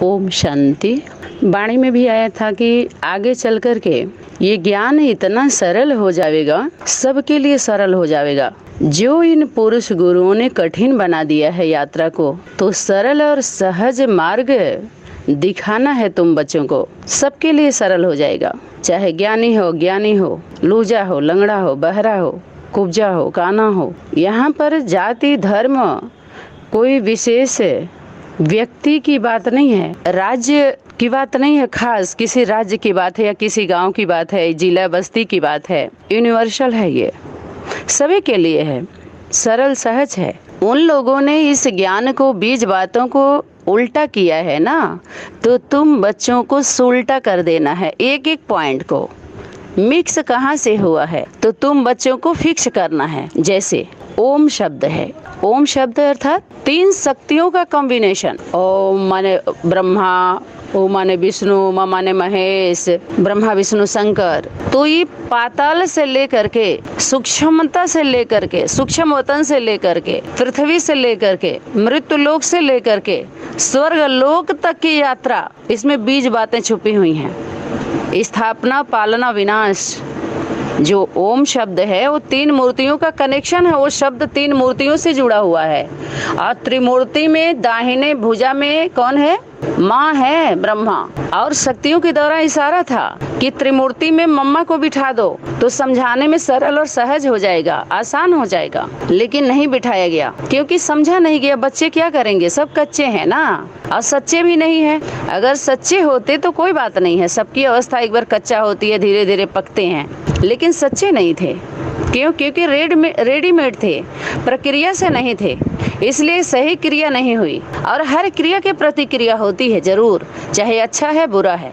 ओम शांति। वाणी में भी आया था कि आगे चल कर के ये ज्ञान इतना सरल हो जाएगा, सबके लिए सरल हो जाएगा। जो इन पुरुष गुरुओं ने कठिन बना दिया है यात्रा को, तो सरल और सहज मार्ग दिखाना है तुम बच्चों को, सबके लिए सरल हो जाएगा। चाहे ज्ञानी हो, लूजा हो, लंगड़ा हो, बहरा हो, कुब्जा हो, काना हो। यहाँ पर जाति धर्म कोई विशेष व्यक्ति की बात नहीं है, राज्य की बात नहीं है, खास किसी राज्य की बात है या किसी गांव की बात है, जिला बस्ती की बात है। यूनिवर्सल है, ये सभी के लिए है, सरल सहज है। उन लोगों ने इस ज्ञान को, बीज बातों को उल्टा किया है ना, तो तुम बच्चों को सुलटा कर देना है। एक एक पॉइंट को मिक्स कहाँ से हुआ है तो तुम बच्चों को फिक्स करना है। जैसे ओम शब्द है, ओम शब्द अर्थात 3 शक्तियों का कॉम्बिनेशन। ओम माने ब्रह्मा, ओम माने विष्णु, म माने महेश, ब्रह्मा विष्णु शंकर। तो ये पाताल से लेकर के, सूक्ष्मता से लेकर के, सूक्ष्म वतन से लेकर के, पृथ्वी से लेकर के, मृत्यु लोक से लेकर के स्वर्ग लोक तक की यात्रा, इसमें बीज बातें छुपी हुई हैं। स्थापना, पालना, विनाश। जो ओम शब्द है वो 3 मूर्तियों का कनेक्शन है, वो शब्द 3 मूर्तियों से जुड़ा हुआ है। और त्रिमूर्ति में दाहिने भुजा में कौन है? माँ है, ब्रह्मा। और शक्तियों के द्वारा इशारा था कि त्रिमूर्ति में मम्मा को बिठा दो तो समझाने में सरल और सहज हो जाएगा, आसान हो जाएगा। लेकिन नहीं बिठाया गया क्योंकि समझा नहीं गया। बच्चे क्या करेंगे, सब कच्चे हैं ना, और सच्चे भी नहीं है। अगर सच्चे होते तो कोई बात नहीं है, सबकी अवस्था एक बार कच्चा होती है, धीरे धीरे पकते हैं। लेकिन सच्चे नहीं थे, क्यों? क्योंकि रेडीमेड थे, प्रक्रिया से नहीं थे, इसलिए सही क्रिया नहीं हुई। और हर क्रिया के प्रतिक्रिया होती है जरूर, चाहे अच्छा है बुरा है।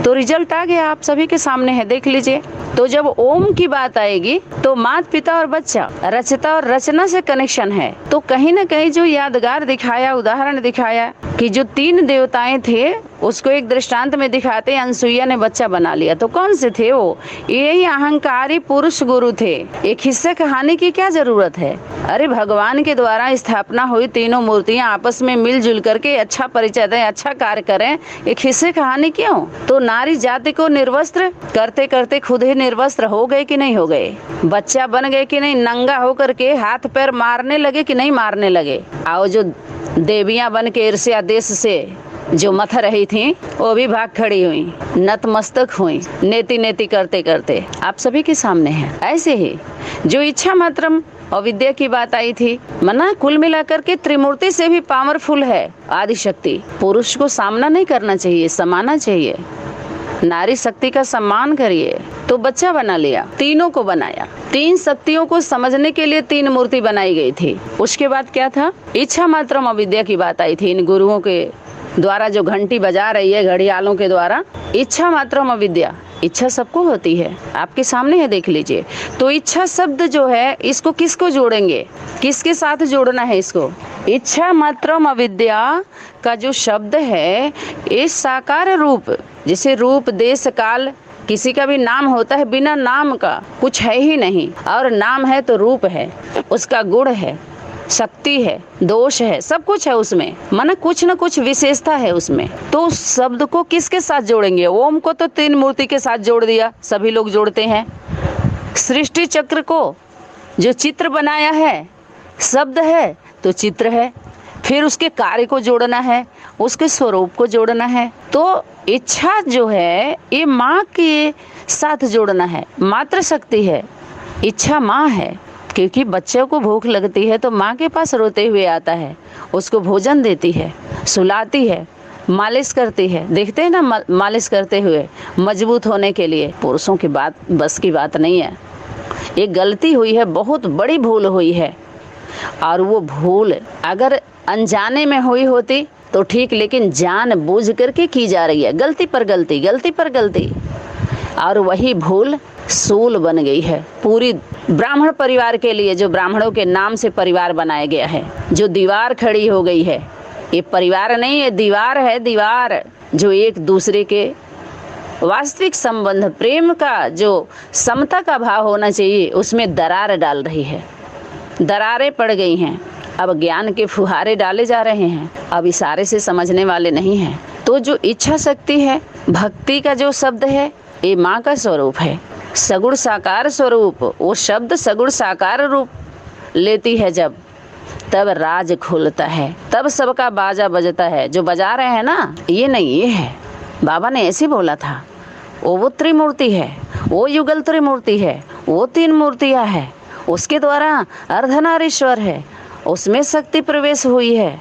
तो रिजल्ट आ गया, आप सभी के सामने है, देख लीजिए। तो जब ओम की बात आएगी तो माता पिता और बच्चा, रचता और रचना से कनेक्शन है। तो कहीं ना कहीं जो यादगार दिखाया, उदाहरण दिखाया कि जो 3 देवताएं थे उसको एक दृष्टांत में दिखाते, अनसुईया ने बच्चा बना लिया। तो कौन से थे वो? यही अहंकारी पुरुष गुरु थे। एक हिस्से कहानी की क्या जरूरत है? अरे भगवान के द्वारा स्थापना हुई तीनों मूर्तियां आपस में मिलजुल करके अच्छा परिचय दें, अच्छा कार्य करें, एक हिस्से कहानी क्यों? तो नारी जाति को निर्वस्त्र करते करते खुद ही निर्वस्त्र हो गए कि नहीं हो गए? बच्चा बन गए कि नहीं? नंगा होकर के हाथ पैर मारने लगे कि नहीं मारने लगे? और जो देवियां बन के ईर्ष्या देश से जो मथ रही थी वो भी भाग खड़ी हुई, नतमस्तक हुई, नेति नेति करते करते आप सभी के सामने है। ऐसे ही जो इच्छा मात्रम और विद्या की बात आई थी, मना कुल मिलाकर के त्रिमूर्ति से भी पावरफुल है आदि शक्ति। पुरुष को सामना नहीं करना चाहिए, समाना चाहिए। नारी शक्ति का सम्मान करिए। तो बच्चा बना लिया, तीनों को बनाया। 3 शक्तियों को समझने के लिए 3 मूर्ति बनाई गई थी। उसके बाद क्या था? इच्छा मात्रम अविद्या की बात आई थी। इन गुरुओं के द्वारा जो घंटी बजा रही है, घड़ियालों के द्वारा, इच्छा मात्रम अविद्या। इच्छा सबको होती है, आपके सामने है, देख लीजिए। तो इच्छा शब्द जो है, इसको किसको जोड़ेंगे, किसके साथ जोड़ना है इसको? इच्छा मात्रम अविद्या का जो शब्द है, इस साकार रूप, जैसे रूप देश काल, किसी का भी नाम होता है, बिना नाम का कुछ है ही नहीं, और नाम है तो रूप है, उसका गुण है, शक्ति है, दोष है, सब कुछ है उसमें, माना कुछ न कुछ विशेषता है उसमें। तो उस शब्द को किसके साथ जोड़ेंगे? ओम को तो 3 मूर्ति के साथ जोड़ दिया, सभी लोग जोड़ते हैं। सृष्टि चक्र को जो चित्र बनाया है, शब्द है तो चित्र है, फिर उसके कार्य को जोड़ना है, उसके स्वरूप को जोड़ना है। तो इच्छा जो है ये माँ के साथ जोड़ना है, मातृ शक्ति है, इच्छा माँ है। क्योंकि बच्चे को भूख लगती है तो माँ के पास रोते हुए आता है, उसको भोजन देती है, सुलाती है, मालिश करती है। देखते हैं ना मालिश करते हुए, मजबूत होने के लिए। पुरुषों की बात बस की बात नहीं है। एक गलती हुई है, बहुत बड़ी भूल हुई है, और वो भूल अगर अनजाने में हुई होती तो ठीक, लेकिन जान बूझ करके की जा रही है, गलती पर गलती, गलती पर गलती, और वही भूल सूल बन गई है पूरी ब्राह्मण परिवार के लिए, जो ब्राह्मणों के नाम से परिवार बनाया गया है। जो दीवार खड़ी हो गई है, ये परिवार नहीं है, दीवार है, दीवार, जो एक दूसरे के वास्तविक संबंध, प्रेम का जो समता का भाव होना चाहिए, उसमें दरार डाल रही है। दरारें पड़ गई हैं, अब ज्ञान के फुहारे डाले जा रहे हैं, अब इशारे से समझने वाले नहीं हैं। तो जो इच्छा शक्ति है, भक्ति का जो शब्द है, ये माँ का स्वरूप है, सगुण साकार स्वरूप। वो शब्द सगुण साकार रूप लेती है जब, तब राज खुलता है, तब सबका बाजा बजता है। जो बजा रहे हैं ना, ये नहीं, ये है। बाबा ने ऐसे बोला था, वो त्रिमूर्ति है, वो युगल त्रिमूर्ति है, वो 3 मूर्तियाँ है, उसके द्वारा अर्धनारीश्वर है, उसमें शक्ति प्रवेश हुई है।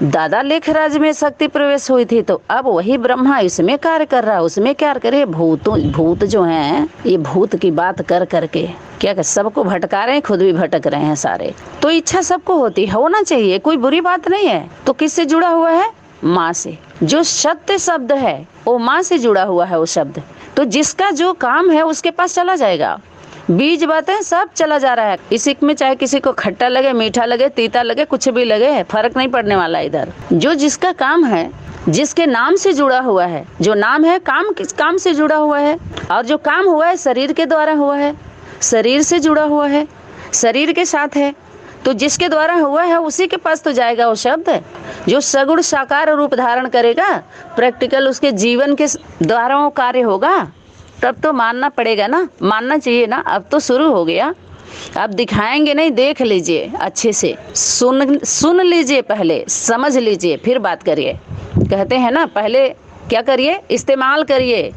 दादा लेखराज में शक्ति प्रवेश हुई थी, तो अब वही ब्रह्मा इसमें कार्य कर रहा है। उसमें क्या करे, भूत जो हैं, ये भूत की बात कर करके क्या कर सबको भटका रहे हैं, खुद भी भटक रहे हैं सारे। तो इच्छा सबको होती है, होना चाहिए, कोई बुरी बात नहीं है। तो किससे जुड़ा हुआ है? माँ से। जो सत्य शब्द है वो माँ से जुड़ा हुआ है वो शब्द। तो जिसका जो काम है उसके पास चला जाएगा। बीज बातें सब चला जा रहा है। इसी में चाहे किसी को खट्टा लगे, मीठा लगे, तीता लगे, कुछ भी लगे, फर्क नहीं पड़ने वाला। इधर जो जिसका काम है, जिसके नाम से जुड़ा हुआ है, जो नाम है काम किस काम से जुड़ा हुआ है, और जो काम हुआ है शरीर के द्वारा हुआ है, शरीर से जुड़ा हुआ है, शरीर के साथ है। तो जिसके द्वारा हुआ है उसी के पास तो जाएगा वो शब्द। जो सगुण साकार रूप धारण करेगा, प्रैक्टिकल उसके जीवन के द्वारा वो कार्य होगा, तब तो मानना पड़ेगा ना, मानना चाहिए ना। अब तो शुरू हो गया, अब दिखाएंगे नहीं, देख लीजिए अच्छे से, सुन लीजिए, पहले समझ लीजिए, फिर बात करिए। कहते हैं ना, पहले क्या करिए, इस्तेमाल करिए,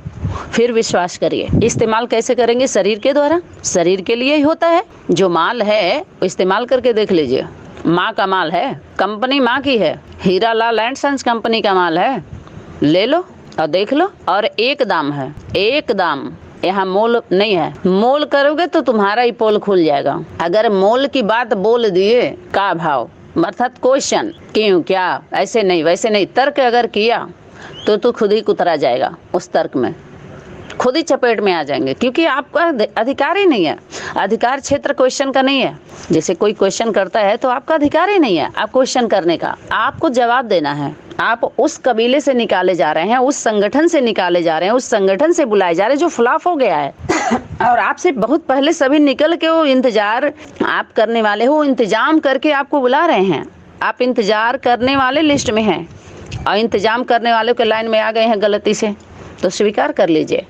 फिर विश्वास करिए। इस्तेमाल कैसे करेंगे? शरीर के द्वारा, शरीर के लिए ही होता है। जो माल है वो इस्तेमाल करके देख लीजिए। माँ का माल है, कंपनी माँ की है, Hira Lal and sons company का माल है, ले लो और देख लो। और एक दाम है, एक दाम, यहाँ मोल नहीं है। मोल करोगे तो तुम्हारा ही पोल खुल जाएगा। अगर मोल की बात बोल दिए, का भाव अर्थात क्वेश्चन, क्यों, क्या, ऐसे नहीं वैसे नहीं, तर्क अगर किया तो तू खुद ही कुतरा जाएगा उस तर्क में, खुद ही चपेट में आ जाएंगे। क्योंकि आपका अधिकार ही नहीं है, अधिकार क्षेत्र क्वेश्चन का नहीं है। जैसे कोई क्वेश्चन करता है तो आपका अधिकार ही नहीं है आप क्वेश्चन करने का, आपको जवाब देना है। आप उस कबीले से निकाले जा रहे हैं, उस संगठन से निकाले जा रहे हैं, उस संगठन से बुलाए जा रहे हैं जो फ्लॉप हो गया है और आपसे बहुत पहले सभी निकल के वो इंतजार आप करने वाले हो, इंतजाम करके आपको बुला रहे हैं। आप इंतजार करने वाले लिस्ट में हैं और इंतजाम करने वालों के लाइन में आ गए हैं गलती से, तो स्वीकार कर लीजिए।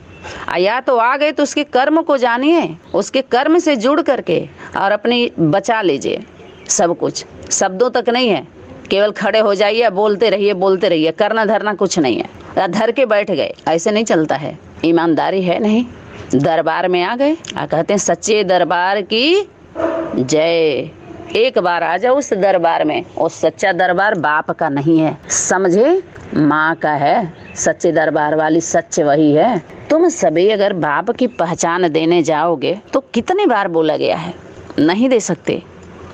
या तो आ गए तो उसके कर्म को जानिए, उसके कर्म से जुड़ करके और अपनी बचा लीजिए। सब कुछ शब्दों तक नहीं है, केवल खड़े हो जाइए, बोलते रहिए, करना धरना कुछ नहीं है। धर के बैठ गए, ऐसे नहीं चलता है, ईमानदारी है नहीं। दरबार में आ गए, कहते हैं सच्चे दरबार की जय। एक बार आ जाओ उस दरबार में, और सच्चा दरबार बाप का नहीं है, समझे, माँ का है। सच्चे दरबार वाली सच वही है। तुम सभी अगर बाप की पहचान देने जाओगे तो कितने बार बोला गया है, नहीं दे सकते।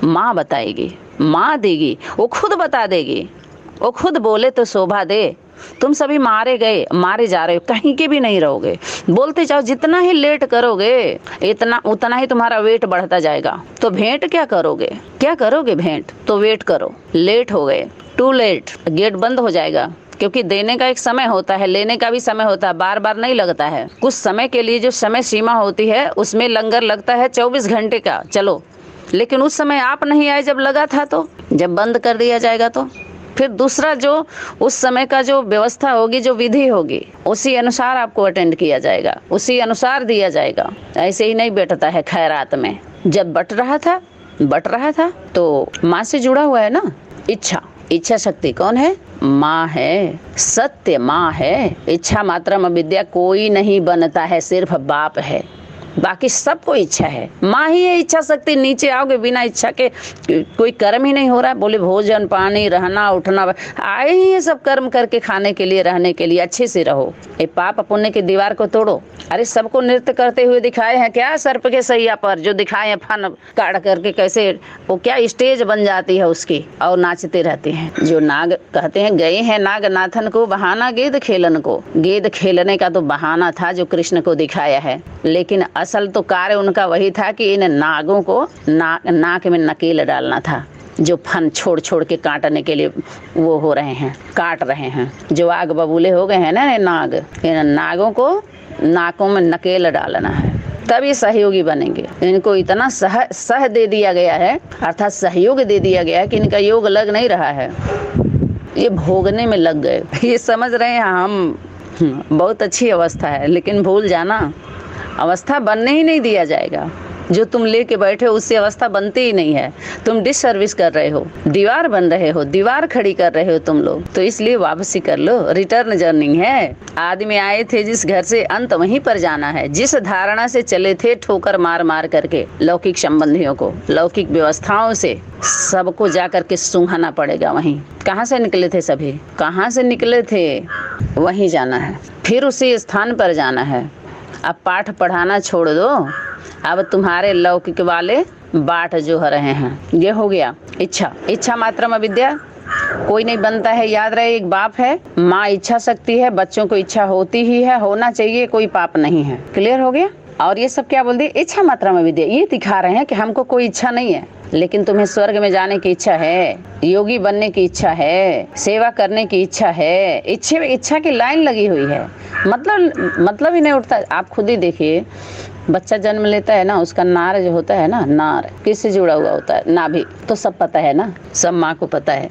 माँ बताएगी, माँ देगी, वो खुद बता देगी, वो खुद बोले तो शोभा दे। तुम सभी मारे गए, मारे जा रहे हो, कहीं के भी नहीं रहोगे। बोलते जाओ, जितना ही लेट करोगे उतना ही तुम्हारा वेट बढ़ता जाएगा। तो भेंट क्या करोगे, क्या करोगे भेंट? तो वेट करो, लेट हो गए, टू लेट, गेट बंद हो जाएगा। क्योंकि देने का एक समय होता है, लेने का भी समय होता है, बार बार नहीं लगता है। कुछ समय के लिए जो समय सीमा होती है उसमें लंगर लगता है 24 घंटे का, चलो। लेकिन उस समय आप नहीं आए जब लगा था, तो जब बंद कर दिया जाएगा तो फिर दूसरा जो उस समय का जो व्यवस्था होगी, जो विधि होगी, उसी अनुसार आपको अटेंड किया जाएगा, उसी अनुसार दिया जाएगा। ऐसे ही नहीं बैठता है खैरात में। जब बट रहा था तो माँ से जुड़ा हुआ है ना। इच्छा शक्ति कौन है? माँ है, सत्य माँ है। इच्छा मात्रम अविद्या, कोई नहीं बनता है, सिर्फ बाप है, बाकी सबको इच्छा है। माँ ही है इच्छा शक्ति। नीचे आओगे बिना इच्छा के कोई कर्म ही नहीं हो रहा है। बोले भोजन पानी रहना उठना, आए ही ये सब कर्म करके खाने के लिए, रहने के लिए। अच्छे से रहो, ये पाप पुण्य की दीवार को तोड़ो। अरे सबको नृत्य करते हुए दिखाए हैं क्या सर्प के सैया पर, जो दिखाए हैं फन काट करके, कैसे वो क्या स्टेज बन जाती है उसकी, और नाचते रहते हैं। जो नाग कहते हैं गए हैं नागनाथन को बहाना गेद खेलन को। गेद खेलने का तो बहाना था जो कृष्ण को दिखाया है, लेकिन असल तो कार्य उनका वही था कि इन नागों को नाक में नकेल डालना था, जो फन छोड़ के काटने के लिए वो हो रहे हैं, काट रहे हैं। जो आग बबूले हो गए हैं ना नाग, इन नागों को नाकों में नकेल डालना है। तब ये सहयोगी बनेंगे। इनको इतना सह दे दिया गया है, अर्थात सहयोग दे दिया गया है कि इनका योग लग नहीं रहा है, ये भोगने में लग गए। ये समझ रहे हैं हम बहुत अच्छी अवस्था है, लेकिन भूल जाना अवस्था बनने ही नहीं दिया जाएगा। जो तुम लेके बैठे हो उससे अवस्था बनती ही नहीं है। तुम डिस सर्विस कर रहे हो, दीवार बन रहे हो, दीवार खड़ी कर रहे हो तुम लोग। तो इसलिए वापसी कर लो, रिटर्न जर्नी है। आदमी आए थे जिस घर से, अंत वहीं पर जाना है। जिस धारणा से चले थे ठोकर मार मार करके लौकिक संबंधियों को, लौकिक व्यवस्थाओं से सबको जा करके सूंघना पड़ेगा। वहीं कहाँ से निकले थे, सभी कहाँ से निकले थे, वहीं जाना है, फिर उसी स्थान पर जाना है। अब पाठ पढ़ाना छोड़ दो, अब तुम्हारे लौकिक वाले बाट जो हो रहे हैं। ये हो गया इच्छा मात्रम अविद्या, कोई नहीं बनता है। याद रहे, एक बाप है, माँ इच्छा शक्ति है, बच्चों को इच्छा होती ही है, होना चाहिए, कोई पाप नहीं है। क्लियर हो गया। और ये सब क्या बोल दिए, इच्छा मात्रम अविद्या। ये दिखा रहे हैं कि हमको कोई इच्छा नहीं है, लेकिन तुम्हें स्वर्ग में जाने की इच्छा है, योगी बनने की इच्छा है, सेवा करने की इच्छा है। इच्छा की लाइन लगी हुई है, मतलब ही नहीं उठता। आप खुद ही देखिए, बच्चा जन्म लेता है ना, उसका नार जो होता है ना, नार किससे जुड़ा हुआ होता है, नाभि। तो सब पता है ना, सब माँ को पता है।